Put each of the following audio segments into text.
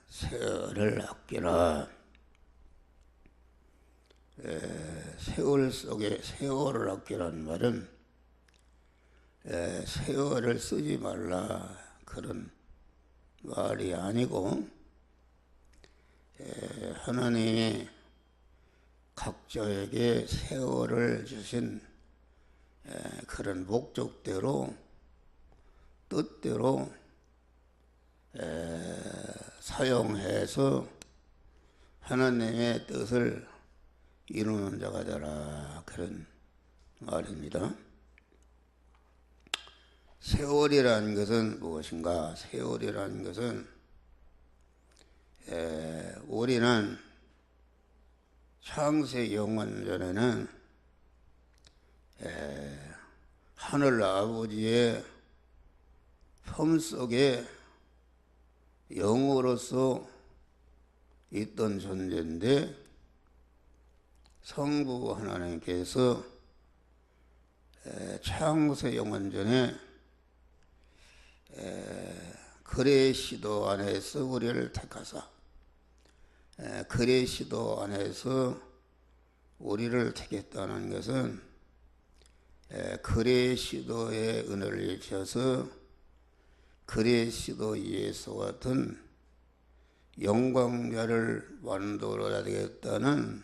세월을 아끼라. 세월 속에 세월을 아끼라는 말은 세월을 쓰지 말라 그런 말이 아니고, 하나님이 각자에게 세월을 주신 그런 목적대로 뜻대로 사용해서 하나님의 뜻을 이루는 자가 되라 그런 말입니다. 세월이라는 것은 무엇인가? 세월이라는 것은 우리는 창세 영원전에는 하늘 아버지의 품 속에 영으로서 있던 존재인데, 성부 하나님께서 창세 영원전에 그레시도 안에서 우리를 택하사, 그레시도 안에서 우리를 택했다는 것은 그레시도의 은혜를 입혀서 그레시도 예수와 같은 영광자를 만들어야 되겠다는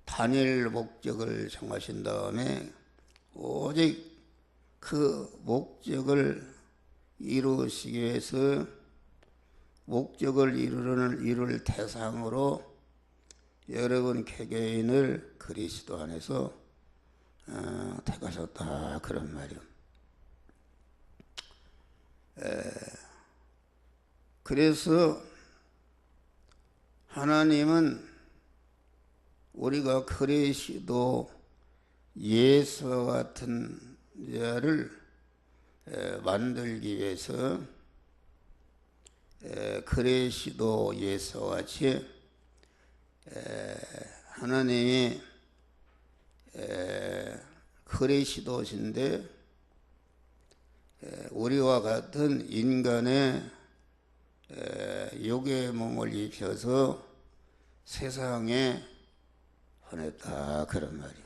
단일 목적을 정하신 다음에 오직 그 목적을 이루시기 위해서 목적을 이룰 대상으로 여러분 개개인을 그리스도 안에서 택하셨다 그런 말이요. 그래서 하나님은 우리가 그리스도 예수와 같은 자를 만들기 위해서 그리스도 예수와 같이 하나님이 그리스도신데 우리와 같은 인간의 육의 몸을 입혀서 세상에 보냈다 그런 말이에요.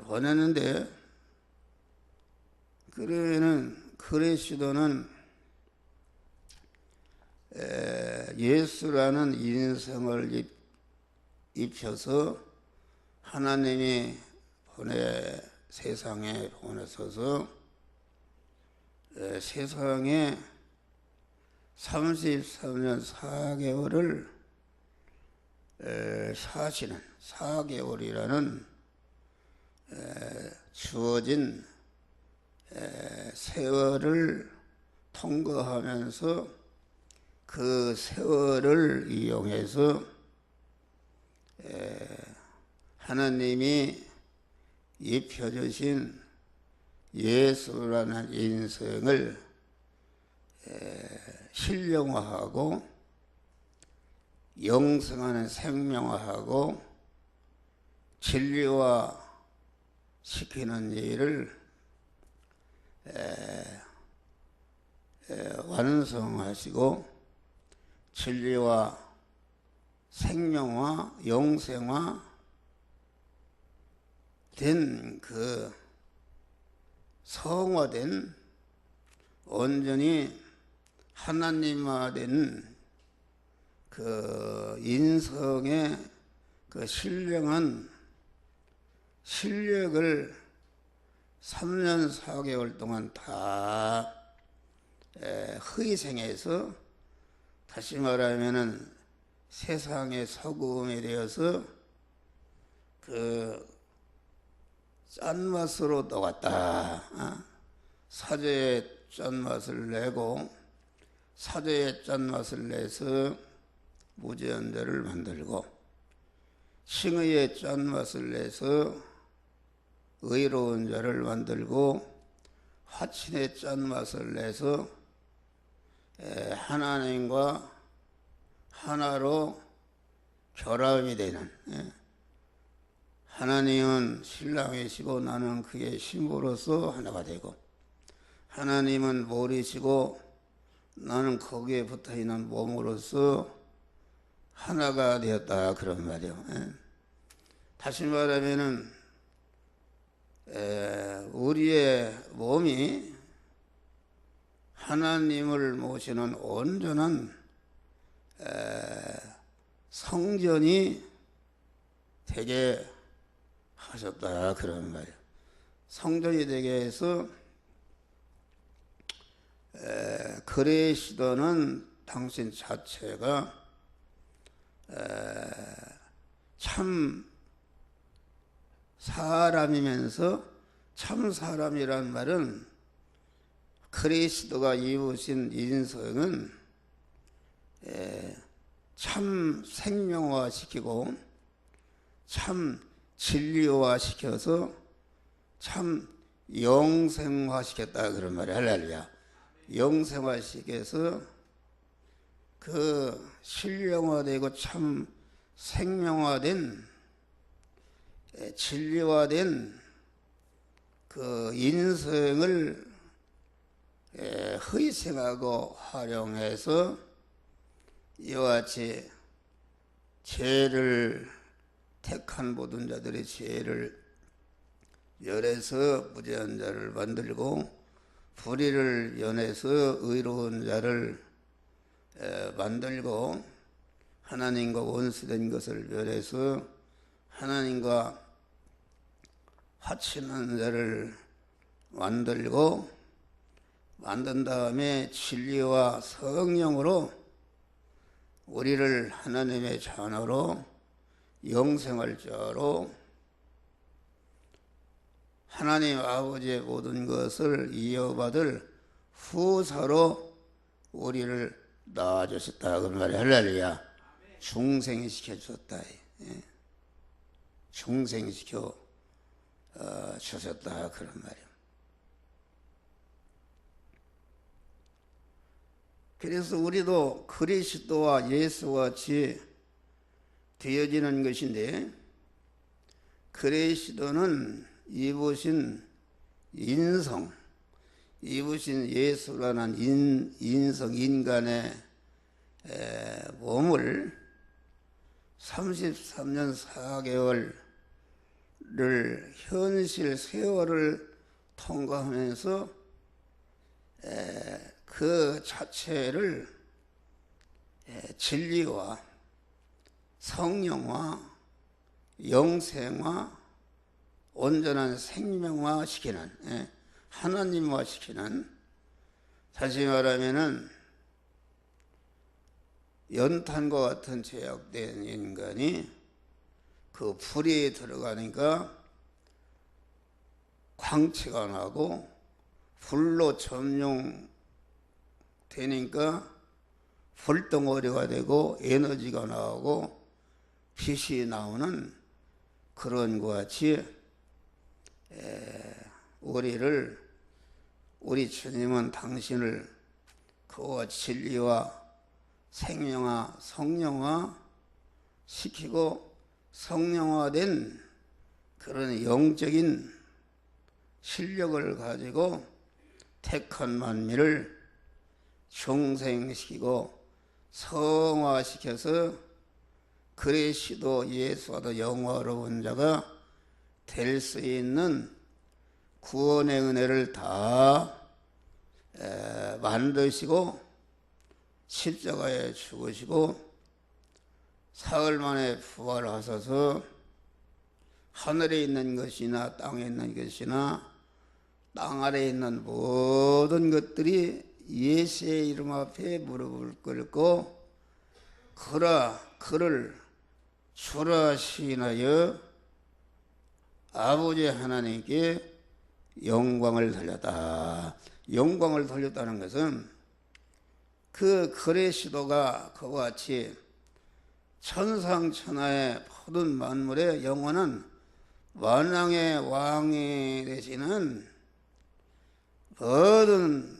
보냈는데 그리스도는 예수라는 인성을 입혀서 하나님이 세상에 보내셔서 세상에 33년 4개월을 사시는 4개월이라는 주어진 세월을 통과하면서 그 세월을 이용해서 하나님이 입혀주신 예수라는 인생을 신령화하고 영생하는 생명화하고 진리화 시키는 일을 완성하시고 진리화, 생명화, 영생화 된 그 성화된 온전히 하나님화된 그 인성의 그 신령한 실력을 3년 4개월 동안 다 희생해서, 다시 말하면은 세상의 소금이 되어서 그 짠맛으로 녹았다. 사죄의 짠맛을 내고 사죄의 짠맛을 내서 무죄한 자를 만들고, 칭의의 짠맛을 내서 의로운 자를 만들고, 화친의 짠맛을 내서 하나님과 하나로 결합이 되는, 하나님은 신랑이시고 나는 그의 신부로서 하나가 되고, 하나님은 머리시고 나는 거기에 붙어 있는 몸으로서 하나가 되었다 그런 말이요. 다시 말하면은 우리의 몸이 하나님을 모시는 온전한 성전이 되게 하셨다 그런 말이에요. 성전이 되게 해서 그리스도는 당신 자체가 참 사람이면서 참 사람이란 말은 그리스도가 입으신 인성은 참 생명화시키고 참 진리화시켜서 참 영생화시켰다 그런 말이에요. 할렐루야. 영생화시켜서 그 신령화되고 참 생명화된 진리화된 그 인생을 희생하고 활용해서 이와 같이 죄를 택한 모든 자들의 죄를 멸해서 무죄한 자를 만들고 불의를 연해서 의로운 자를 만들고 하나님과 원수된 것을 멸해서 하나님과 화친한 자를 만든 다음에 진리와 성령으로 우리를 하나님의 자녀로 영생할 자로 하나님 아버지의 모든 것을 이어받을 후사로 우리를 낳아주셨다 그 말이야. 할렐루야. 중생시켜 주셨다. 중생시켜 주셨다 그런 말이야. 그래서 우리도 그리스도와 예수같이 되어지는 것인데, 그리스도는 입으신 인성, 입으신 예수라는 인성, 인간의 몸을 33년 4개월을 현실 세월을 통과하면서 그 자체를 진리와 성령화, 영생화, 온전한 생명화 시키는, 하나님화 시키는, 다시 말하면은 연탄과 같은 제약된 인간이 그 불이 들어가니까 광채가 나고 불로 점용되니까 불덩어리가 되고 에너지가 나오고 빛이 나오는 그런 것 같이 우리 주님은 당신을 그와 진리와 생명화, 성령화 시키고 성령화된 그런 영적인 실력을 가지고 택한 만민을 중생시키고 성화시켜서 그리스도 예수와도 영화로운 자가 될 수 있는 구원의 은혜를 다 만드시고 십자가에 죽으시고 사흘 만에 부활하셔서 하늘에 있는 것이나 땅에 있는 것이나 땅 아래에 있는 모든 것들이 예수의 이름 앞에 무릎을 꿇고 그를 주라 시인하여 아버지 하나님께 영광을 돌렸다. 영광을 돌렸다는 것은 그 그리스도가 그와 같이 천상천하의 모든 만물의 영원한 만왕의 왕이 되시는 모든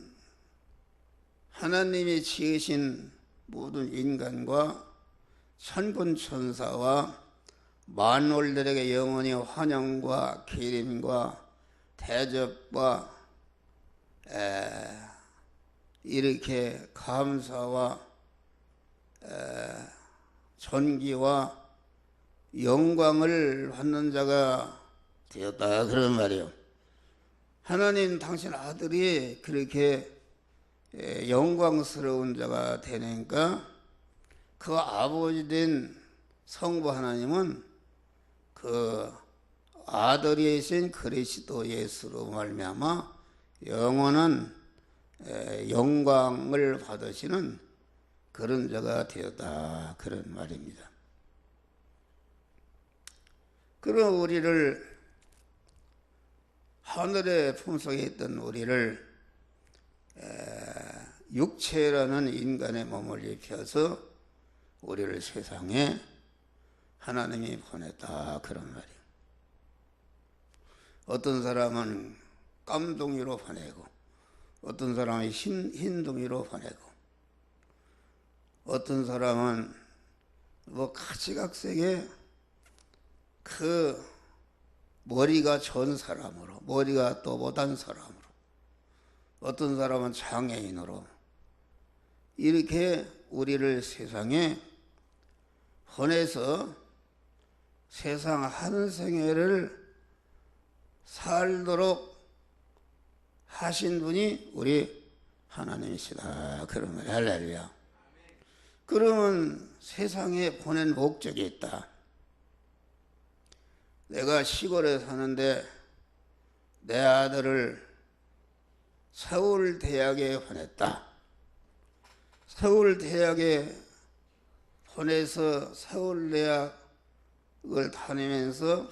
하나님이 지으신 모든 인간과 천군 천사와 만월들에게 영원히 환영과 기림과 대접과 이렇게 감사와 존귀와 영광을 받는 자가 되었다 그런 말이에요. 하나님 당신 아들이 그렇게 영광스러운 자가 되니까 그 아버지 된 성부 하나님은 그 아들이신 그리스도 예수로 말미암아 영원한 영광을 받으시는 그런 자가 되었다 그런 말입니다. 그럼 우리를 하늘의 품속에 있던 우리를 육체라는 인간의 몸을 입혀서 우리를 세상에 하나님이 보냈다 그런 말이에요. 어떤 사람은 깜둥이로 보내고 어떤 사람은 흰둥이로 보내고 어떤 사람은 뭐 가지각색의 그 머리가 전 사람으로 머리가 또 못한 사람으로 어떤 사람은 장애인으로 이렇게 우리를 세상에 보내서 세상 한 생애를 살도록 하신 분이 우리 하나님이시다 그런 말이에요. 할렐루야. 그러면 세상에 보낸 목적이 있다. 내가 시골에 사는데 내 아들을 서울대학에 보냈다. 서울대학에 보내서 서울대학을 다니면서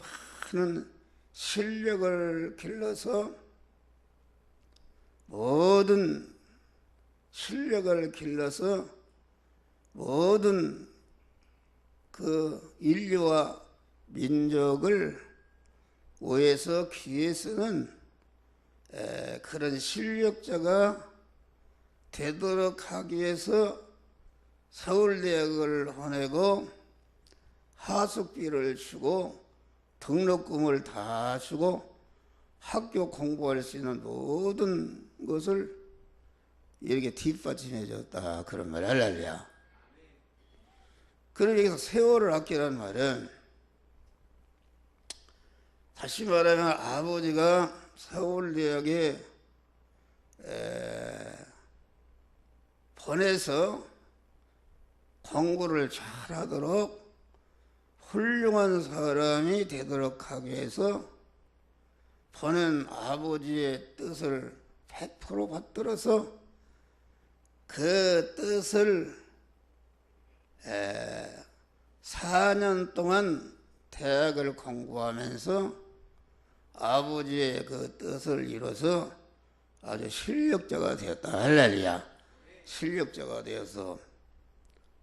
많은 실력을 길러서 모든 실력을 길러서 모든 그 인류와 민족을 위해서 귀에 쓰는 그런 실력자가 되도록 하기 위해서 서울대학을 보내고 하숙비를 주고 등록금을 다 주고 학교 공부할 수 있는 모든 것을 이렇게 뒷받침해 줬다 그런 말 할렐루야. 그러기 위해서 세월을 아끼라는 말은 다시 말하면 아버지가 서울대학에 보내서 공부를 잘하도록 훌륭한 사람이 되도록 하기 위해서 보낸 아버지의 뜻을 100% 받들어서 그 뜻을 4년 동안 대학을 공부하면서 아버지의 그 뜻을 이뤄서 아주 실력자가 되었다. 할렐루야. 실력자가 되어서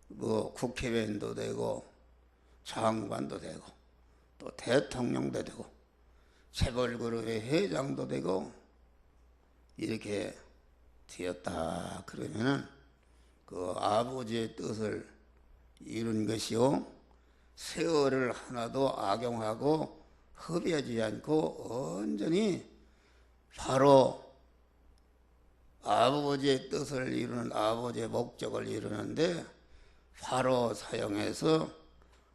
뭐 국회의원도 되고 장관도 되고 또 대통령도 되고 재벌그룹의 회장도 되고 이렇게 되었다. 그러면은 그 아버지의 뜻을 이룬 것이요 세월을 하나도 악용하고 허비하지 않고 온전히 바로 아버지의 뜻을 이루는 아버지의 목적을 이루는데 바로 사용해서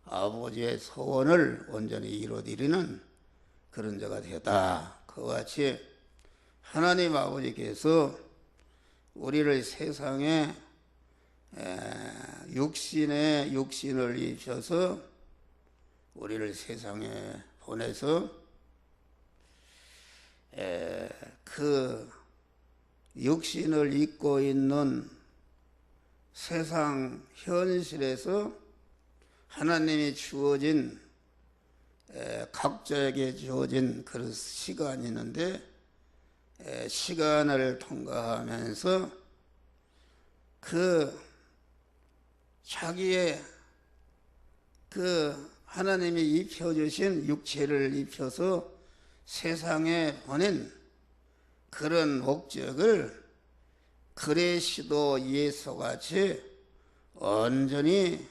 아버지의 소원을 온전히 이루어드리는 그런 자가 되었다. 그와 같이 하나님 아버지께서 우리를 세상에 육신을 입혀서 우리를 세상에 보내서 그 육신을 입고 있는 세상 현실에서 하나님이 주어진 각자에게 주어진 그런 시간이 있는데 시간을 통과하면서 그 자기의 그 하나님이 입혀주신 육체를 입혀서 세상에 보낸 그런 목적을 그리스도 예수같이 온전히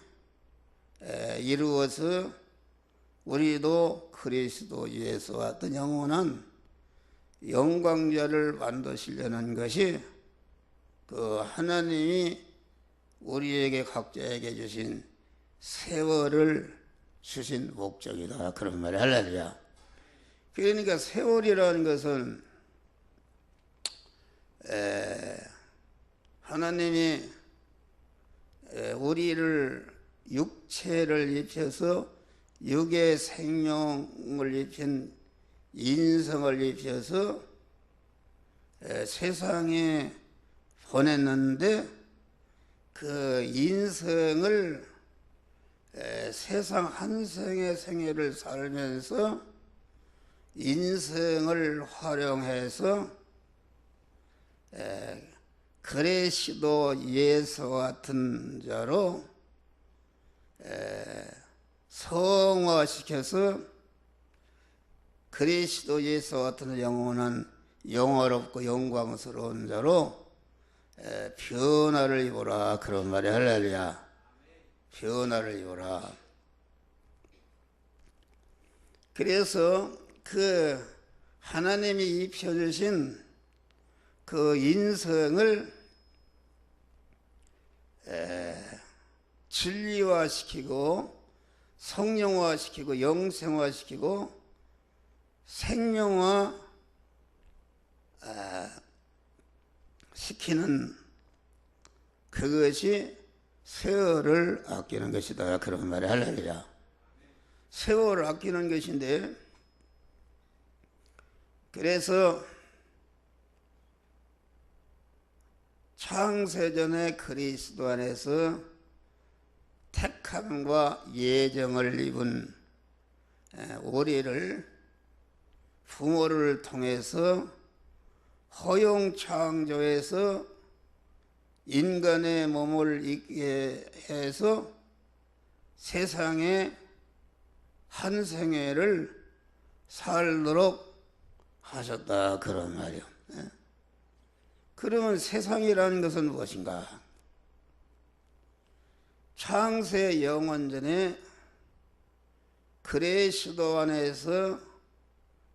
이루어서 우리도 그리스도 예수와 같은 영원한 영광자를 만드시려는 것이 그 하나님이 우리에게 각자에게 주신 세월을 주신 목적이다. 그런 말이 할렐루야. 그러니까 세월이라는 것은 하나님이 우리를 육체를 입혀서 육의 생명을 입힌 인성을 입혀서 세상에 보냈는데 그 인성을 세상 한 생의 생애를 살면서 인성을 활용해서 그리스도 예수 같은 자로 성화시켜서 그리스도 예수 같은 영원한 영화롭고 영광스러운 자로 변화를 입어라. 그런 말이 할렐루야. 변화를 입어라. 그래서 그 하나님이 입혀주신 그 인성을 진리화시키고 성령화시키고 영생화시키고 생명화 시키는 그것이 세월을 아끼는 것이다. 그런 말이 할렐루야. 세월을 아끼는 것인데, 그래서 창세전에 그리스도 안에서 택함과 예정을 입은 우리를 부모를 통해서 허용 창조해서 인간의 몸을 입게 해서 세상에 한 생애를 살도록 하셨다. 그런 말이요. 그러면 세상이라는 것은 무엇인가? 창세 영원전에 그리스도 안에서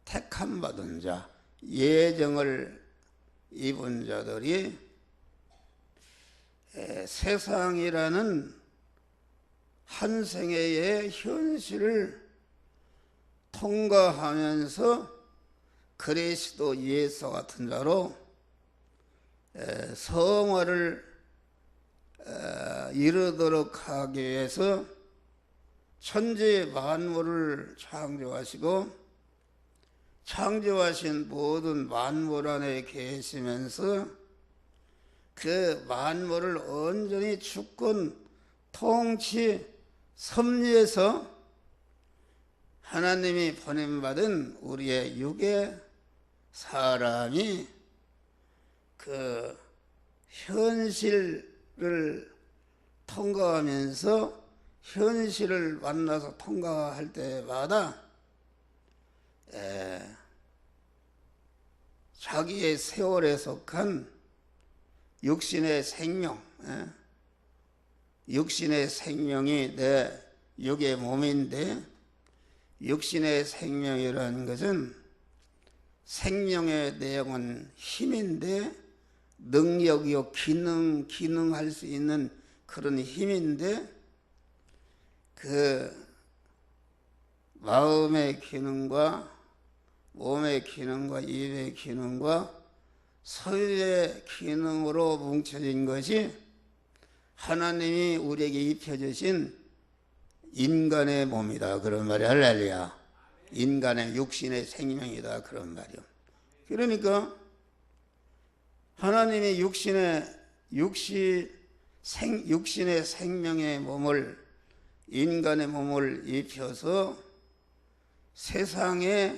택함받은 자, 예정을 입은 자들이 세상이라는 한 생애의 현실을 통과하면서 그리스도 예수 같은 자로 성화를 이루도록 하기 위해서 천지 만물을 창조하시고 창조하신 모든 만물 안에 계시면서 그 만물을 온전히 주권, 통치, 섭리해서 하나님이 보냄받은 우리의 육의 사람이 그 현실을 통과하면서 현실을 만나서 통과할 때마다 자기의 세월에 속한 육신의 생명, 육신의 생명이 내 육의 몸인데, 육신의 생명이라는 것은 생명의 내용은 힘인데, 능력이요 기능할 수 있는 그런 힘인데, 그 마음의 기능과 몸의 기능과 입의 기능과 소유의 기능으로 뭉쳐진 것이 하나님이 우리에게 입혀주신 인간의 몸이다. 그런 말이 할렐루야. 인간의 육신의 생명이다. 그런 말이요. 그러니까 하나님이 육신의 생명의 몸을, 인간의 몸을 입혀서 세상에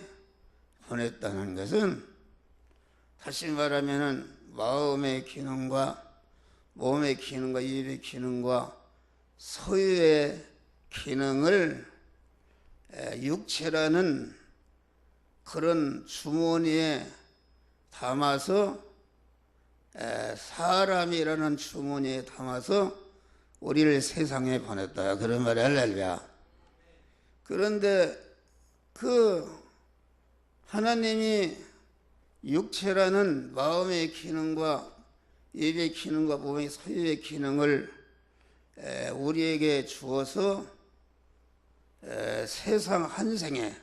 보냈다는 것은, 다시 말하면 마음의 기능과 몸의 기능과 입의 기능과 소유의 기능을 육체라는 그런 주머니에 담아서, 사람이라는 주머니에 담아서 우리를 세상에 보냈다. 그런 말이 할렐루야. 그런데 그 하나님이 육체라는 마음의 기능과 입의 기능과 몸의 소유의 기능을 우리에게 주어서 세상 한 생에,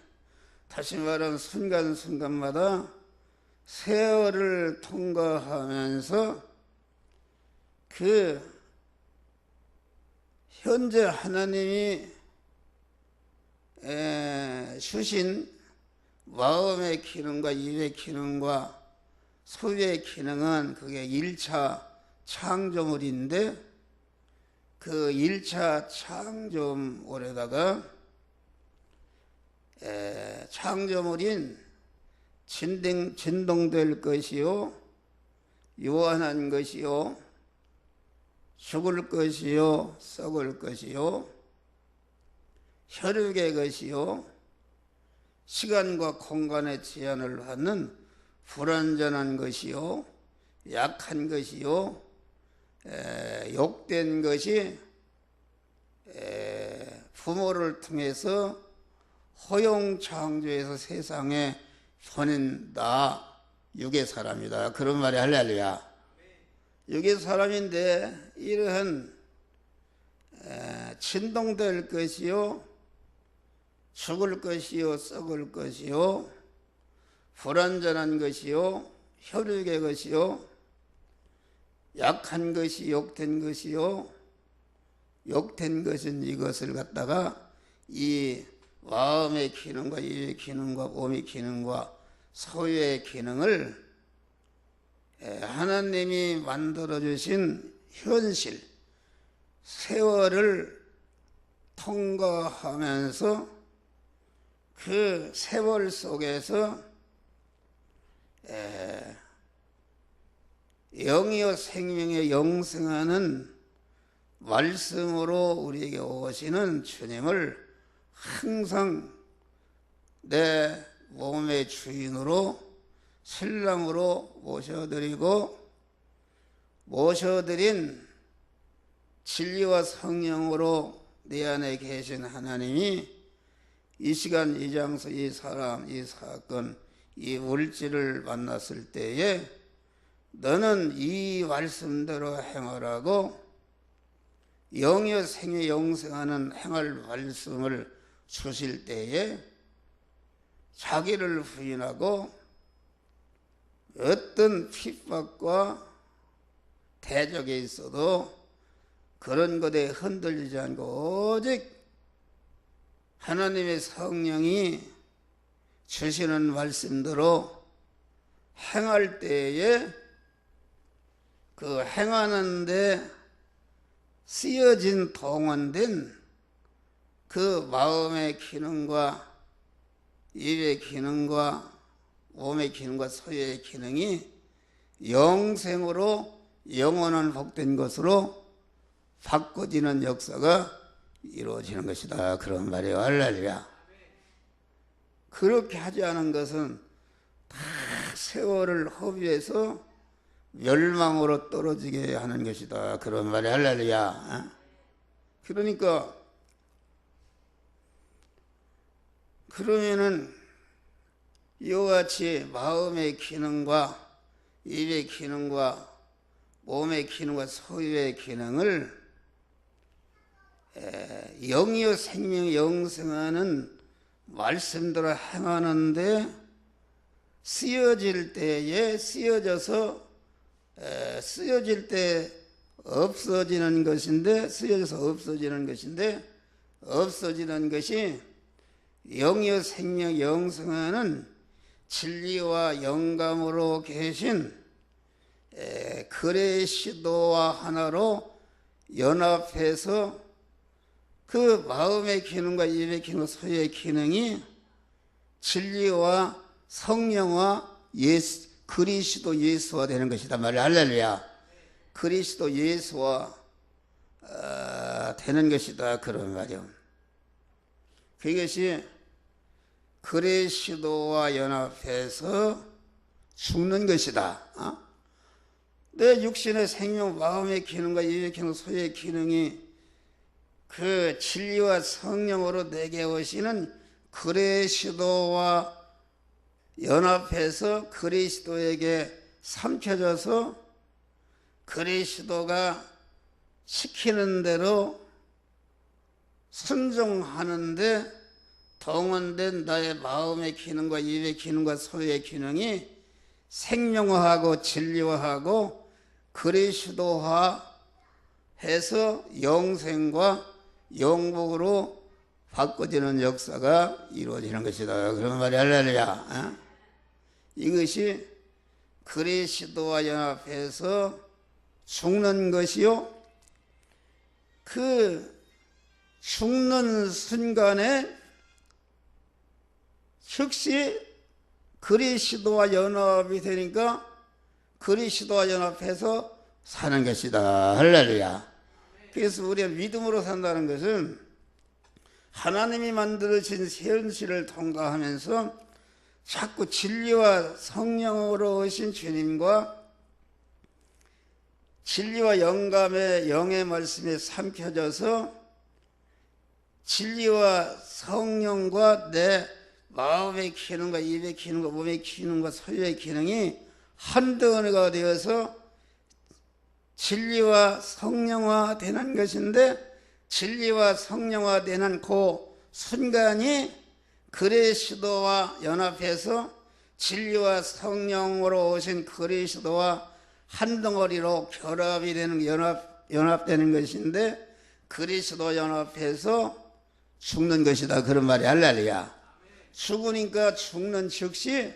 다시 말하면 순간순간마다 세월을 통과하면서 그 현재 하나님이 주신 마음의 기능과 입의 기능과 소유의 기능은 그게 1차 창조물인데, 그 1차 창조물에다가 창조물인 진동될 것이요, 요한한 것이요, 죽을 것이요, 썩을 것이요, 혈육의 것이요, 시간과 공간의 제한을 받는 불완전한 것이요, 약한 것이요, 욕된 것이 부모를 통해서 허용 창조해서 세상에 보낸 나 육의 사람이다. 그런 말이 할렐루야. 육의 사람인데 이러한 진동될 것이요, 죽을 것이요, 썩을 것이요, 불완전한 것이요, 혈육의 것이요, 약한 것이 욕된 것이요, 욕된 것은 이것을 갖다가 이 마음의 기능과 입의 기능과 몸의 기능과 소유의 기능을 하나님이 만들어주신 현실, 세월을 통과하면서 그 세월 속에서 영이요 생명의 영생하는 말씀으로 우리에게 오시는 주님을 항상 내 몸의 주인으로, 신랑으로 모셔드리고, 모셔드린 진리와 성령으로 내 안에 계신 하나님이 이 시간, 이 장소, 이 사람, 이 사건, 이 물질을 만났을 때에 너는 이 말씀대로 행하라고 영이요 생의 영생하는 행할 말씀을 주실 때에 자기를 부인하고 어떤 핍박과 대적에 있어도 그런 것에 흔들리지 않고 오직 하나님의 성령이 주시는 말씀대로 행할 때에 그 행하는데 쓰여진 동원된 그 마음의 기능과 입의 기능과 몸의 기능과 소유의 기능이 영생으로 영원한 복된 것으로 바꿔지는 역사가 이루어지는 것이다. 그런 말이에요. 할렐루야. 그렇게 하지 않은 것은 다 세월을 허비해서 멸망으로 떨어지게 하는 것이다. 그런 말이 할렐루야. 그러니까 그러면은 이와 같이 마음의 기능과 입의 기능과 몸의 기능과 소유의 기능을 영이요 생명이 영생하는 말씀대로 행하는데 쓰여질 때에 쓰여질 때 없어지는 것인데, 쓰여져서 없어지는 것인데, 없어지는 것이 영이요 생명 영생하는 진리와 영감으로 계신 그리스도와 하나로 연합해서 그 마음의 기능과 입의 기능, 소유의 기능이 진리와 성령과 그리스도 예수와 되는 것이다 말이야. 할렐루야. 그리스도 예수와 되는 것이다. 그런 말이요. 그것이 그리스도와 연합해서 죽는 것이다. 내 육신의 생명, 마음의 기능과 입의 기능, 소유의 기능이 그 진리와 성령으로 내게 오시는 그리스도와 연합해서 그리스도에게 삼켜져서 그리스도가 시키는 대로 순종하는데 동원된 나의 마음의 기능과 입의 기능과 소유의 기능이 생명화하고 진리화하고 그리스도화해서 영생과 영복으로 바꿔지는 역사가 이루어지는 것이다. 그런 말이 할렐루야. 이것이 그리스도와 연합해서 죽는 것이요, 그 죽는 순간에 즉시 그리스도와 연합이 되니까 그리스도와 연합해서 사는 것이다. 할렐루야. 그래서 우리가 믿음으로 산다는 것은 하나님이 만들어진 현실을 통과하면서 자꾸 진리와 성령으로 오신 주님과 진리와 영감의 영의 말씀에 삼켜져서 진리와 성령과 내 마음의 기능과 입의 기능과 몸의 기능과 소유의 기능이 한 덩어리가 되어서 진리와 성령화 되는 것인데, 진리와 성령화 되는 그 순간이 그리스도와 연합해서 진리와 성령으로 오신 그리스도와 한 덩어리로 결합이 되는, 연합되는 것인데, 그리스도 연합해서 죽는 것이다. 그런 말이 할렐루야. 죽으니까 죽는 즉시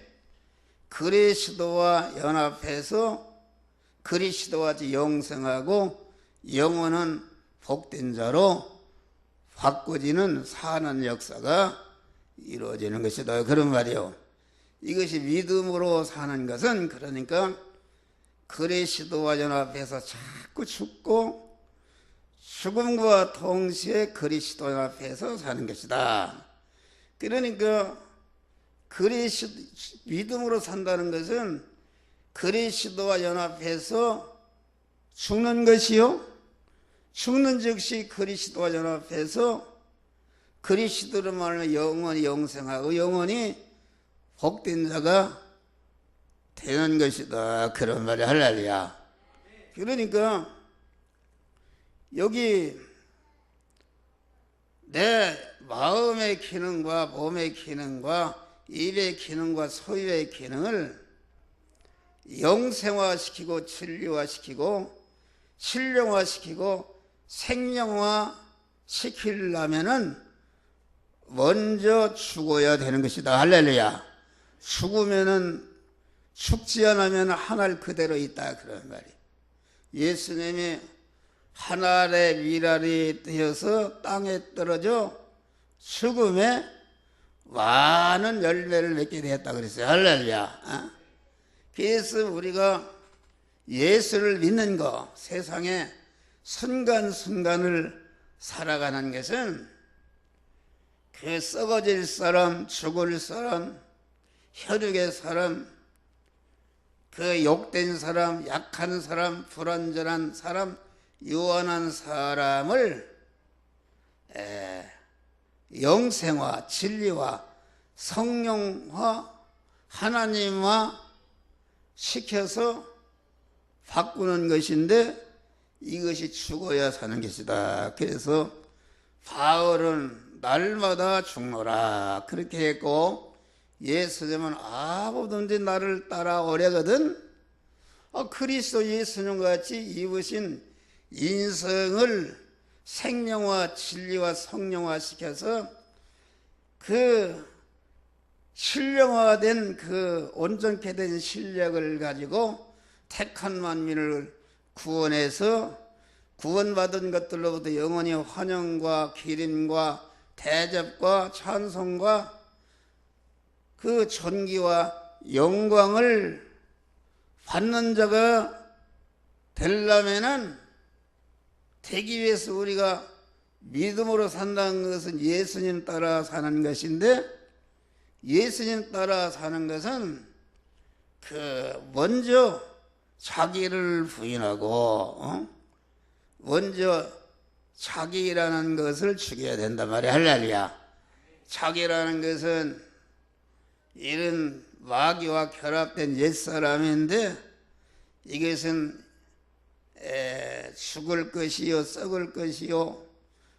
그리스도와 연합해서 그리스도와 영생하고 영원한 복된 자로 바꿔지는 사는 역사가 이루어지는 것이다. 그런 말이요. 이것이 믿음으로 사는 것은, 그러니까 그리스도와 연합해서 자꾸 죽고 죽음과 동시에 그리스도 연합해서 사는 것이다. 그러니까 믿음으로 산다는 것은 그리스도와 연합해서 죽는 것이요, 죽는 즉시 그리스도와 연합해서 그리스도로 말하면 영원히 영생하고 영원히 복된 자가 되는 것이다. 그런 말이 할렐루야. 그러니까 여기 내 마음의 기능과 몸의 기능과 입의 기능과 소유의 기능을 영생화시키고 진리화시키고 신령화시키고 생명화시키려면은 먼저 죽어야 되는 것이다. 할렐루야. 죽으면은, 죽지 않으면 하늘 그대로 있다. 그런 말이. 예수님이 하늘의 미랄이 되어서 땅에 떨어져 죽음에 많은 열매를 맺게 되었다 그랬어요. 할렐루야. 그래서 우리가 예수를 믿는 것, 세상에 순간순간을 살아가는 것은 그 썩어질 사람, 죽을 사람, 혈육의 사람, 그 욕된 사람, 약한 사람, 불완전한 사람, 유한한 사람을 영생화, 진리화, 성령화, 하나님화 시켜서 바꾸는 것인데, 이것이 죽어야 사는 것이다. 그래서 바울은 날마다 죽노라 그렇게 했고, 예수님은 아무든지 나를 따라오려거든 그리스도 예수님과 같이 입으신 인성을 생명화, 진리와 성령화 시켜서 그 신령화된, 그 온전케 된 실력을 가지고 택한 만민을 구원해서 구원받은 것들로부터 영원히 환영과 기림과 대접과 찬송과 그 존귀와 영광을 받는 자가 되려면은, 되기 위해서 우리가 믿음으로 산다는 것은 예수님 따라 사는 것인데, 예수님 따라 사는 것은 먼저 자기를 부인하고 먼저 자기라는 것을 죽여야 된단 말이야. 할렐루야. 자기라는 것은 이런 마귀와 결합된 옛사람인데, 이것은 죽을 것이요 썩을 것이요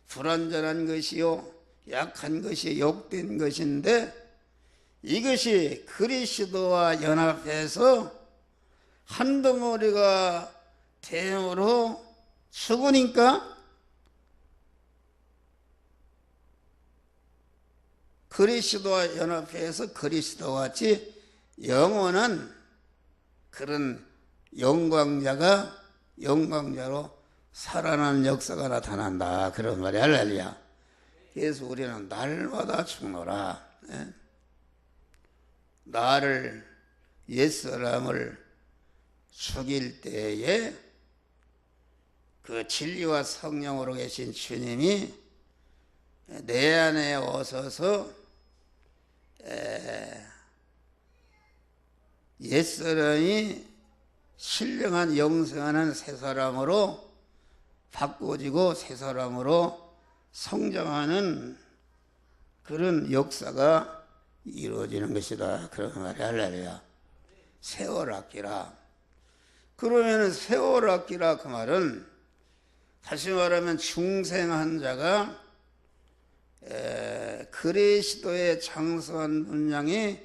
불완전한 것이요 약한 것이 욕된 것인데, 이것이 그리스도와 연합해서 한 덩어리가 됨으로 죽으니까 그리스도와 연합해서 그리스도와 같이 영원한 그런 영광자로 살아나는 역사가 나타난다, 그런 말이야. 할렐루야. 그래서 우리는 날마다 죽노라. 나를, 옛사람을 죽일 때에 그 진리와 성령으로 계신 주님이 내 안에 오셔서 옛사람이 신령한 영생하는 새 사람으로 바꿔지고 새 사람으로 성장하는 그런 역사가 이루어지는 것이다, 그런 말이. 할렐루야. 세월 아끼라. 그러면 세월 아끼라 그 말은 다시 말하면 중생한 자가 그리스도의 장성한 분량이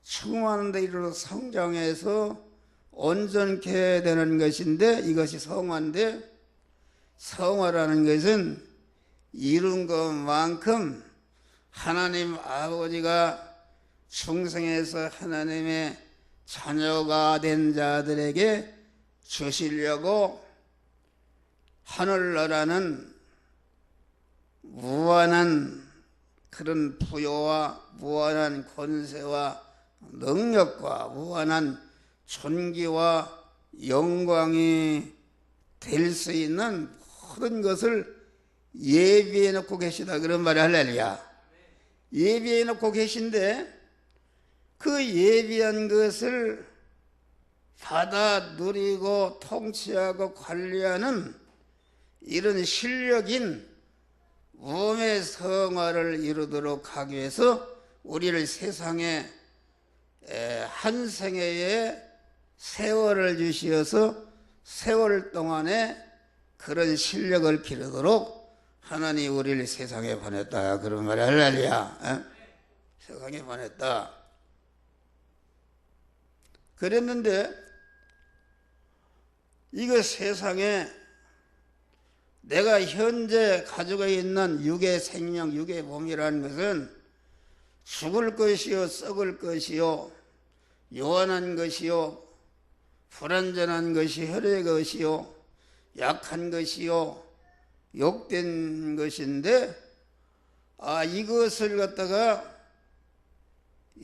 충만한 데 이르러 성장해서 온전케 되는 것인데, 이것이 성화인데, 성화라는 것은 이룬 것만큼 하나님 아버지가 중생에서 하나님의 자녀가 된 자들에게 주시려고 하늘나라는 무한한 그런 부요와 무한한 권세와 능력과 무한한 존귀와 영광이 될 수 있는 모든 것을 예비해 놓고 계시다, 그런 말이. 할렐루야. 예비해 놓고 계신데 그 예비한 것을 받아 누리고 통치하고 관리하는 이런 실력인 몸의 성화를 이루도록 하기 위해서 우리를 세상에 한 생애의 세월을 주시어서 세월 동안에 그런 실력을 기르도록 하나님 우리를 세상에 보냈다, 그런 말이. 할렐루야. 세상에 보냈다. 그랬는데 이거 세상에 내가 현재 가지고 있는 육의 생명, 육의 몸이라는 것은 죽을 것이요 썩을 것이요 요한한 것이요 불완전한 것이 혈의 것이요 약한 것이요 욕된 것인데, 이것을 갖다가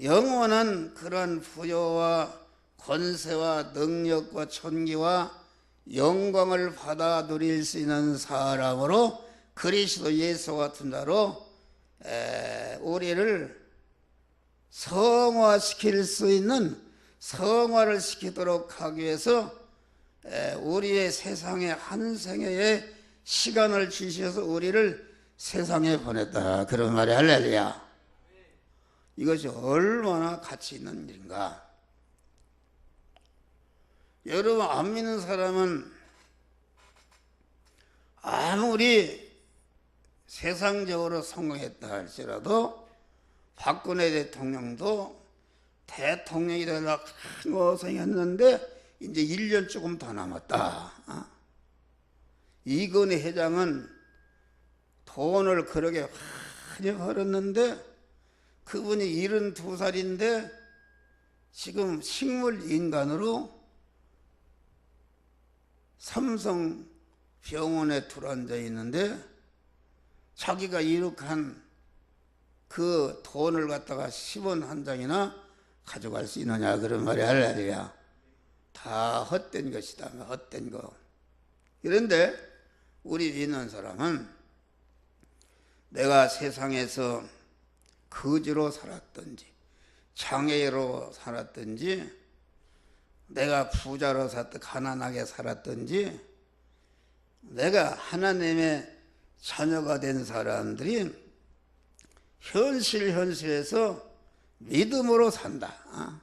영원한 그러한 부여와 권세와 능력과 존귀와 영광을 받아 누릴 수 있는 사람으로 그리스도 예수 같은 자로 우리를 성화시킬 수 있는, 성화를 시키도록 하기 위해서 우리의 세상에 한 생애의 시간을 주셔서 우리를 세상에 보냈다, 그런 말이. 할렐루야. 이것이 얼마나 가치 있는 일인가. 여러분, 안 믿는 사람은 아무리 세상적으로 성공했다 할지라도 박근혜 대통령도 대통령이 되려고 큰 고생했는데 이제 1년 조금 더 남았다. 이건희 회장은 돈을 그렇게 많이 벌었는데 그분이 72살인데 지금 식물인간으로 삼성병원에 들어앉아 있는데 자기가 이룩한 그 돈을 갖다가 10원 한 장이나 가져갈 수 있느냐, 그런 말이. 할렐루야. 다 헛된 것이다, 헛된 거. 그런데 우리 믿는 사람은 내가 세상에서 거지로 살았든지 장애로 살았든지 내가 부자로 살았든지 가난하게 살았든지 내가 하나님의 자녀가 된 사람들이 현실에서 믿음으로 산다.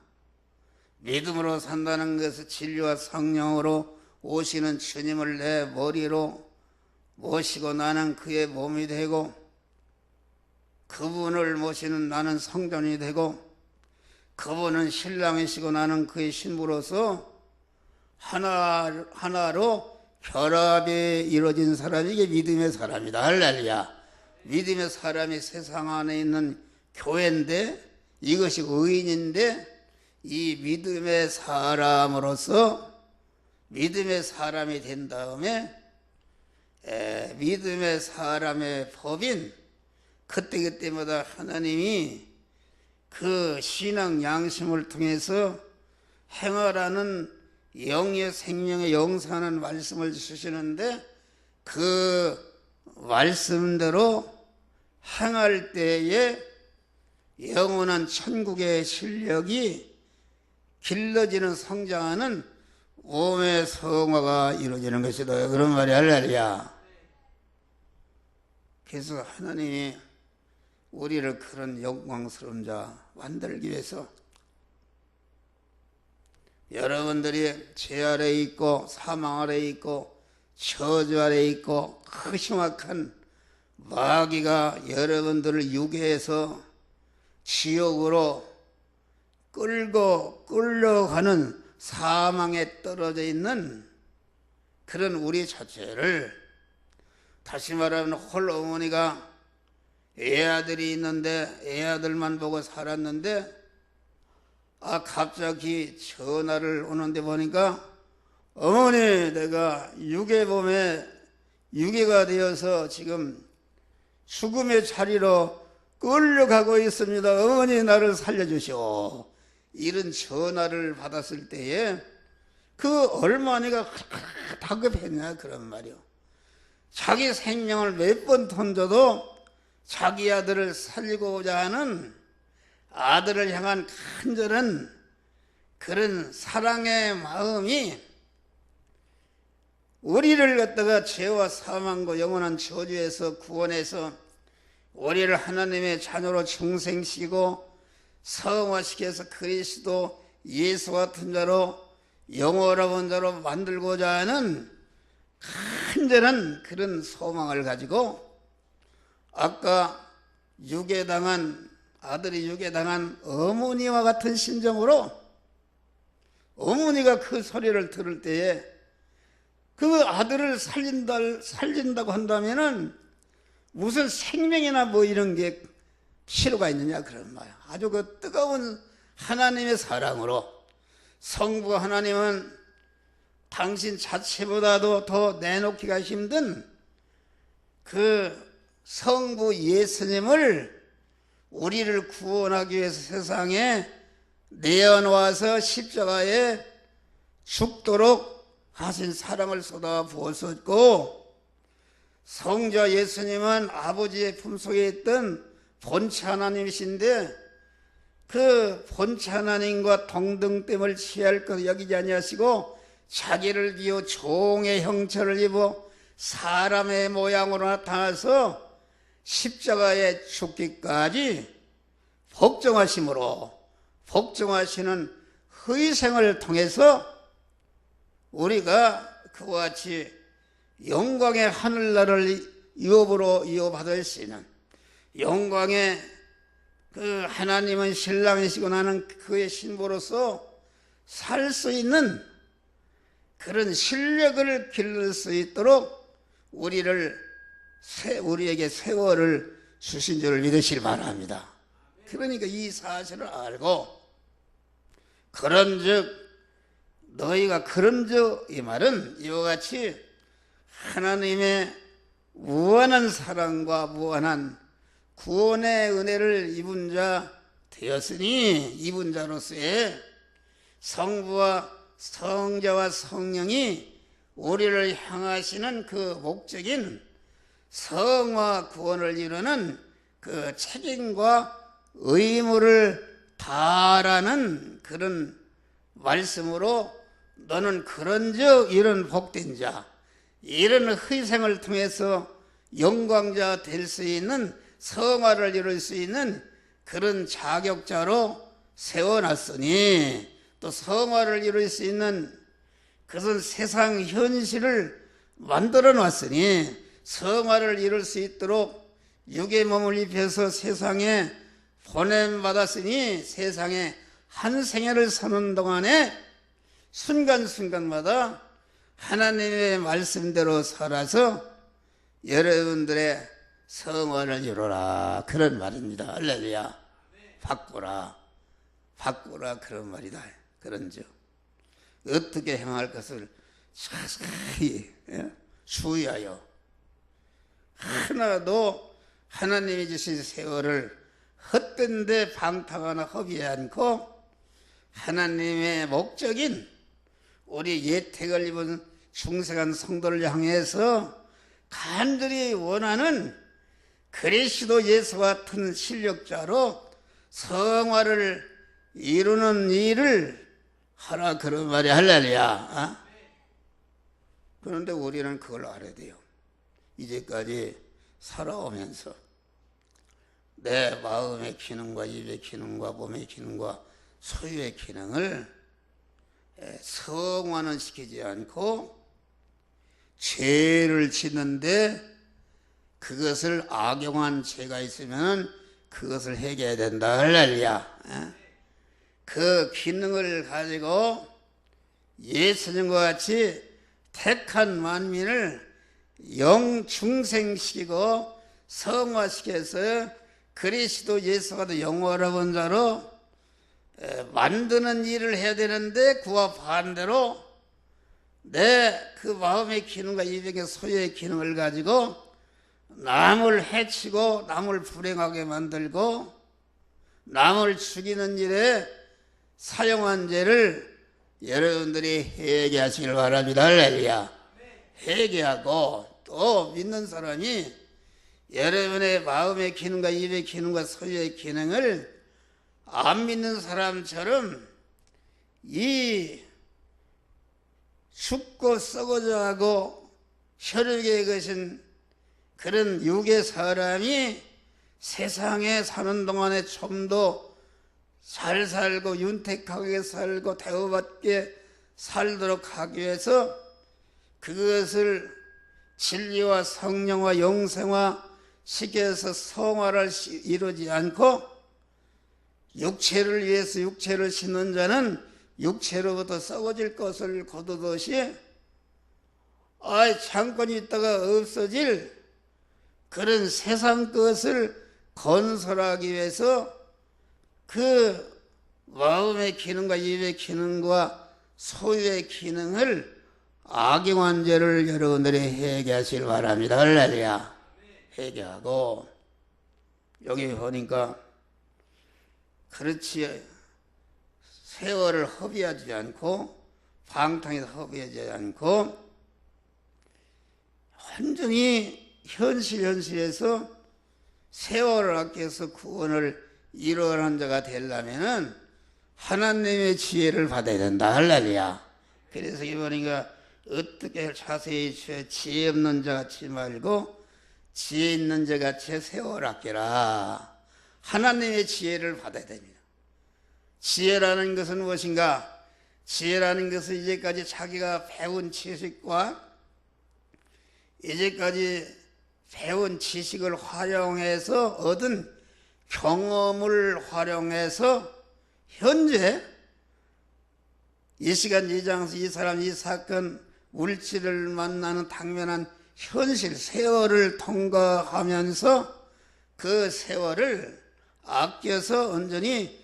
믿음으로 산다는 것은 진리와 성령으로 오시는 주님을 내 머리로 모시고 나는 그의 몸이 되고 그분을 모시는 나는 성전이 되고 그분은 신랑이시고 나는 그의 신부로서 하나로 결합이 이루어진 사람이 이게 믿음의 사람이다. 할렐루야. 믿음의 사람이 세상 안에 있는 교회인데 이것이 의인인데 이 믿음의 사람으로서 믿음의 사람이 된 다음에 믿음의 사람의 법인 그때그때마다 하나님이 그 신앙 양심을 통해서 행하라는 영의 생명의 영사하는 말씀을 주시는데 그 말씀대로 행할 때에 영원한 천국의 실력이 길러지는 성장하는 몸의 성화가 이루어지는 것이다. 그런 말이 할렐루야. 그래서 하나님이 우리를 그런 영광스러운 자 만들기 위해서 여러분들이 죄 아래 있고 사망 아래 있고 저주 아래 있고 그 흉악한 마귀가 여러분들을 유괴해서 지옥으로 끌려가는 사망에 떨어져 있는 그런 우리 자체를 다시 말하면 홀로 어머니가 애아들이 있는데 애아들만 보고 살았는데 갑자기 전화를 오는데 보니까 어머니 내가 유괴범에 유괴가 되어서 지금 죽음의 자리로 끌려가고 있습니다. 어머니 나를 살려주시오. 이런 전화를 받았을 때에 그 얼마나 다급했냐 그런 말이요. 자기 생명을 몇 번 던져도 자기 아들을 살리고자 하는 아들을 향한 간절한 그런 사랑의 마음이 우리를 갖다가 죄와 사망과 영원한 저주에서 구원해서 우리를 하나님의 자녀로 중생시키고 성화시켜서 그리스도 예수 같은 자로 영원한 자로 만들고자 하는 간절한 그런 소망을 가지고 아까 아들이 유괴당한 어머니와 같은 심정으로 어머니가 그 소리를 들을 때에 그 아들을 살린다고 한다면은 무슨 생명이나 뭐 이런 게 필요가 있느냐 그런 말이야. 아주 그 뜨거운 하나님의 사랑으로 성부 하나님은 당신 자체보다도 더 내놓기가 힘든 그 성부 예수님을 우리를 구원하기 위해서 세상에 내어놓아서 십자가에 죽도록 하신 사랑을 쏟아 부었었고 성자 예수님은 아버지의 품속에 있던 본체 하나님이신데 그 본체 하나님과 동등됨을 취할 것 여기지 아니하시고 자기를 비워 종의 형체를 입어 사람의 모양으로 나타나서 십자가에 죽기까지 복종하시는 희생을 통해서 우리가 그와 같이 영광의 하늘나라를 유업으로 이어받을 수 있는 영광의 그 하나님은 신랑이시고 나는 그의 신부로서 살 수 있는 그런 실력을 기를 수 있도록 우리에게 세월을 주신 줄을 믿으시기 바랍니다. 그러니까 이 사실을 알고 그런즉 너희가 그런즉 이 말은 이와 같이 하나님의 무한한 사랑과 무한한 구원의 은혜를 입은 자 되었으니 입은 자로서의 성부와 성자와 성령이 우리를 향하시는 그 목적인 성화 구원을 이루는 그 책임과 의무를 다하라는 그런 말씀으로 너는 그런즉 이런 복된 자 이런 희생을 통해서 영광자 될 수 있는 성화를 이룰 수 있는 그런 자격자로 세워놨으니 또 성화를 이룰 수 있는 그것은 세상 현실을 만들어 놨으니 성화를 이룰 수 있도록 육의 몸을 입혀서 세상에 보냄받았으니 세상에 한 생애를 사는 동안에 순간순간마다 하나님의 말씀대로 살아서 여러분들의 성화를 이루라 그런 말입니다. 할렐루야. 바꾸라 그런 말이다. 그런즉 어떻게 행할 것을 자세히 주의하여 하나도 하나님이 주신 세월을 헛된 데 방탕하나 허비하지 않고 하나님의 목적인 우리 예택을 입은 중생한 성도를 향해서 간절히 원하는 그리스도 예수 같은 실력자로 성화를 이루는 일을 하라 그런 말이 할렐루야. 그런데 우리는 그걸 알아야 돼요. 이제까지 살아오면서 내 마음의 기능과 입의 기능과 몸의 기능과 소유의 기능을 성화는 시키지 않고 죄를 짓는데 그것을 악용한 죄가 있으면 그것을 해결해야 된다. 할렐루야. 그 기능을 가지고 예수님과 같이 택한 만민을 영중생시키고 성화시켜서 그리스도 예수가 영원한 자로 만드는 일을 해야 되는데 그와 반대로 내 그 마음의 기능과 입의 소유의 기능을 가지고 남을 해치고 남을 불행하게 만들고 남을 죽이는 일에 사용한 죄를 여러분들이 회개하시길 바랍니다. 할렐루야. 회개하고 또 믿는 사람이 여러분의 마음의 기능과 입의 기능과 소유의 기능을 안 믿는 사람처럼 이 죽고 썩어져 하고 혈육에 것인 그런 육의 사람이 세상에 사는 동안에 좀 더 잘 살고 윤택하게 살고 대우받게 살도록 하기 위해서 그것을 진리와 성령과 영생화 시켜서 성화를 이루지 않고 육체를 위해서 육체를 신는 자는 육체로부터 썩어질 것을 거두듯이 잠깐 있다가 없어질 그런 세상 것을 건설하기 위해서 그 마음의 기능과 입의 기능과 소유의 기능을 악용한 죄를 여러분들이 회개하시길 바랍니다. 할렐루야. 회개하고 여기 보니까 그렇지 세월을 허비하지 않고 방탕에서 허비하지 않고 완전히 현실에서 세월을 아껴서 구원을 이루어가는 자가 되려면 하나님의 지혜를 받아야 된다. 할렐루야. 그래서 이 보니까 어떻게 자세히 지혜 없는 자 같이 말고 지혜 있는 자 같이 세월 아껴라. 하나님의 지혜를 받아야 됩니다. 지혜라는 것은 무엇인가? 지혜라는 것은 이제까지 자기가 배운 지식과 이제까지 배운 지식을 활용해서 얻은 경험을 활용해서 현재 이 시간 이 장소 이 사람 이 사건 물질을 만나는 당면한 현실 세월을 통과하면서 그 세월을 아껴서 온전히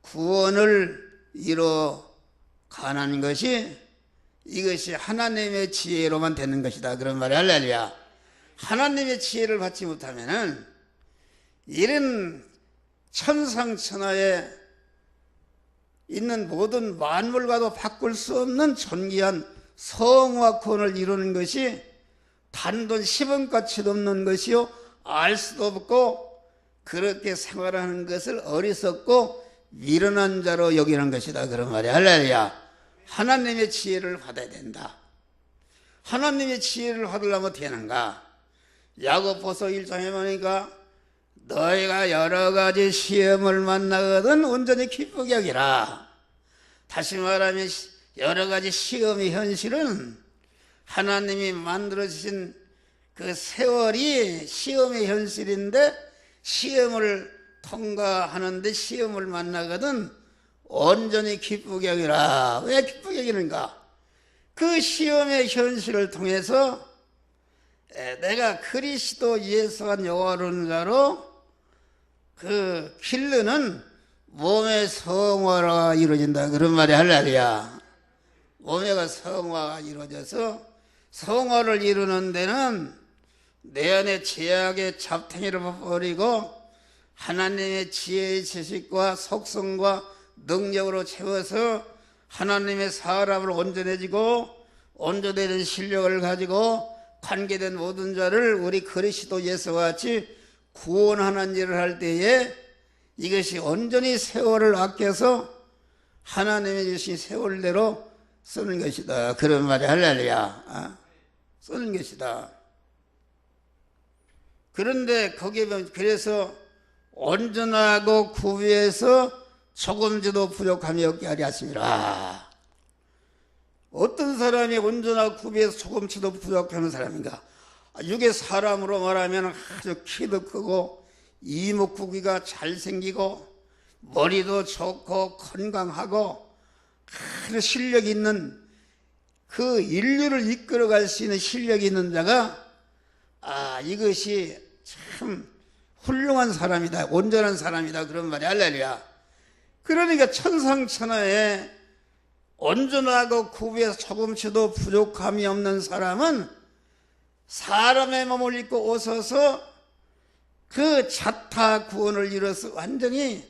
구원을 이뤄가는 것이 이것이 하나님의 지혜로만 되는 것이다. 그런 말이 할렐루야. 하나님의 지혜를 받지 못하면은 이런 천상천하에 있는 모든 만물과도 바꿀 수 없는 존귀한 성화권을 이루는 것이 단돈 10원가치도 없는 것이요 알 수도 없고 그렇게 생활하는 것을 어리석고 미련한 자로 여기는 것이다. 그런 말이야. 할렐루야. 하나님의 지혜를 받아야 된다. 하나님의 지혜를 받으려면 어떻게 하는가? 야고보서 1장에 보니까 너희가 여러 가지 시험을 만나거든 온전히 기쁘게 여기라. 다시 말하면 여러 가지 시험의 현실은 하나님이 만들어주신 그 세월이 시험의 현실인데, 시험을 통과하는데 시험을 만나거든 온전히 기쁘게 여기라. 왜 기쁘게 여기는가? 그 시험의 현실을 통해서 내가 그리스도 예수 안 영화로운 자로 그 길르는 몸의 성화가 이루어진다, 그런 말이 할렐루야. 몸의 성화가 이루어져서 성화를 이루는 데는 내 안에 죄악의 잡탱이를 버리고 하나님의 지혜의 지식과 속성과 능력으로 채워서 하나님의 사람을 온전해지고 온전해진 실력을 가지고 관계된 모든 자를 우리 그리스도 예수와 같이 구원하는 일을 할 때에 이것이 온전히 세월을 아껴서 하나님이 주신 세월대로 쓰는 것이다, 그런 말이 할렐루야. 쓰는 것이다. 그런데 거기에 보면 그래서 온전하고 구비해서 조금도 부족함이 없게 하리 하심이라. 어떤 사람이 온전하고 구비해서 조금도 부족하는 사람인가? 육의 사람으로 말하면 아주 키도 크고 이목구비가 잘생기고 머리도 좋고 건강하고 아주 실력 있는, 그 인류를 이끌어갈 수 있는 실력이 있는 자가 이것이 참 훌륭한 사람이다, 온전한 사람이다, 그런 말이 할렐루야. 그러니까 천상천하에 온전하고 구비해서 조금씩도 부족함이 없는 사람은 사람의 몸을 입고 오셔서 그 자타 구원을 이뤄서 완전히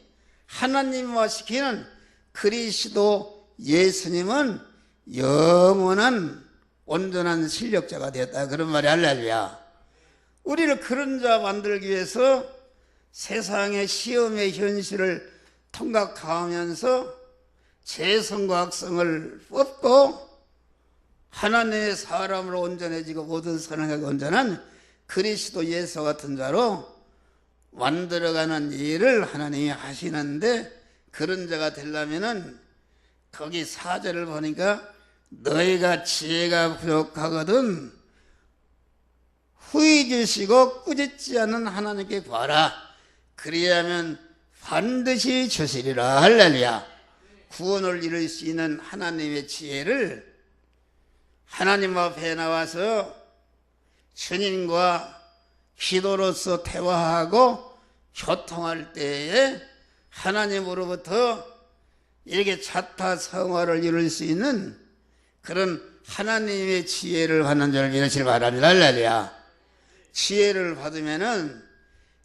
하나님과 시키는 그리스도 예수님은 영원한 온전한 실력자가 되었다, 그런 말이 할렐루야. 우리를 그런 자 만들기 위해서 세상의 시험의 현실을 통각하면서 죄성과 악성을 뽑고 하나님의 사람으로 온전해지고 모든 선악에 온전한 그리스도 예수 같은 자로 만들어가는 일을 하나님이 하시는데, 그런 자가 되려면은 거기 4절을 보니까 너희가 지혜가 부족하거든 후히 주시고 꾸짖지 않는 하나님께 구하라. 그리하면 반드시 주시리라. 할렐루야. 구원을 이룰 수 있는 하나님의 지혜를 하나님 앞에 나와서 주님과 기도로서 대화하고 교통할 때에 하나님으로부터 이렇게 자타 성화를 이룰 수 있는 그런 하나님의 지혜를 받는 줄 믿으시길 바랍니다. 할렐루야. 지혜를 받으면은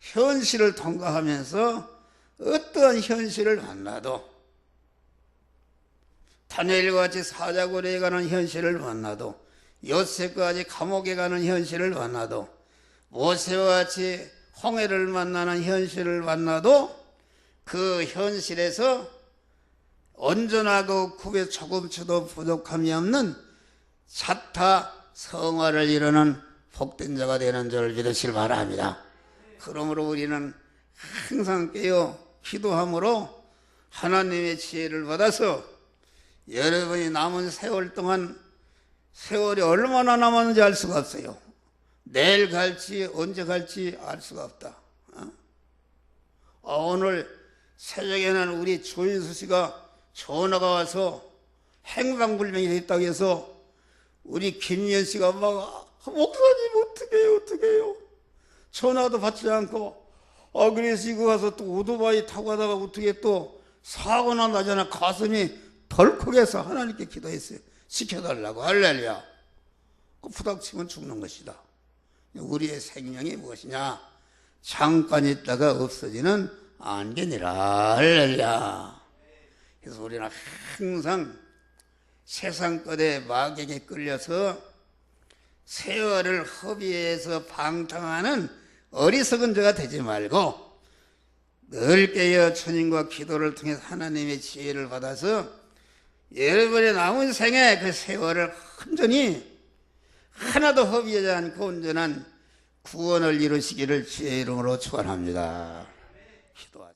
현실을 통과하면서 어떠한 현실을 만나도, 다니엘과 같이 사자굴에 가는 현실을 만나도, 요셉과 같이 감옥에 가는 현실을 만나도, 모세와 같이 홍해를 만나는 현실을 만나도 그 현실에서 온전하고 구배 조금치도 부족함이 없는 자타 성화를 이루는 복된 자가 되는 줄 믿으시길 바랍니다. 그러므로 우리는 항상 깨어 기도함으로 하나님의 지혜를 받아서 여러분이 남은 세월 동안, 세월이 얼마나 남았는지 알 수가 없어요. 내일 갈지 언제 갈지 알 수가 없다. 오늘 새벽에는 우리 조인수 씨가 전화가 와서 행방불명이 됐다고 해서 우리 김연 씨가 막 목사님 어떻게 해요? 전화도 받지 않고, 그래서 이거 가서 또 오토바이 타고 가다가 어떻게 또 사고나 나잖아. 가슴이 덜컥해서 하나님께 기도했어요. 지켜달라고. 할렐루야. 그 부닥치면 죽는 것이다. 우리의 생명이 무엇이냐? 잠깐 있다가 없어지는 안개니라. 할렐루야. 그래서 우리는 항상 세상 것에 마귀에게 끌려서 세월을 허비해서 방탕하는 어리석은 자가 되지 말고 늘 깨어 주님과 기도를 통해서 하나님의 지혜를 받아서 여러분의 남은 생에 그 세월을 온전히 하나도 허비하지 않고 온전한 구원을 이루시기를 주의 이름으로 축원합니다. 기도하자.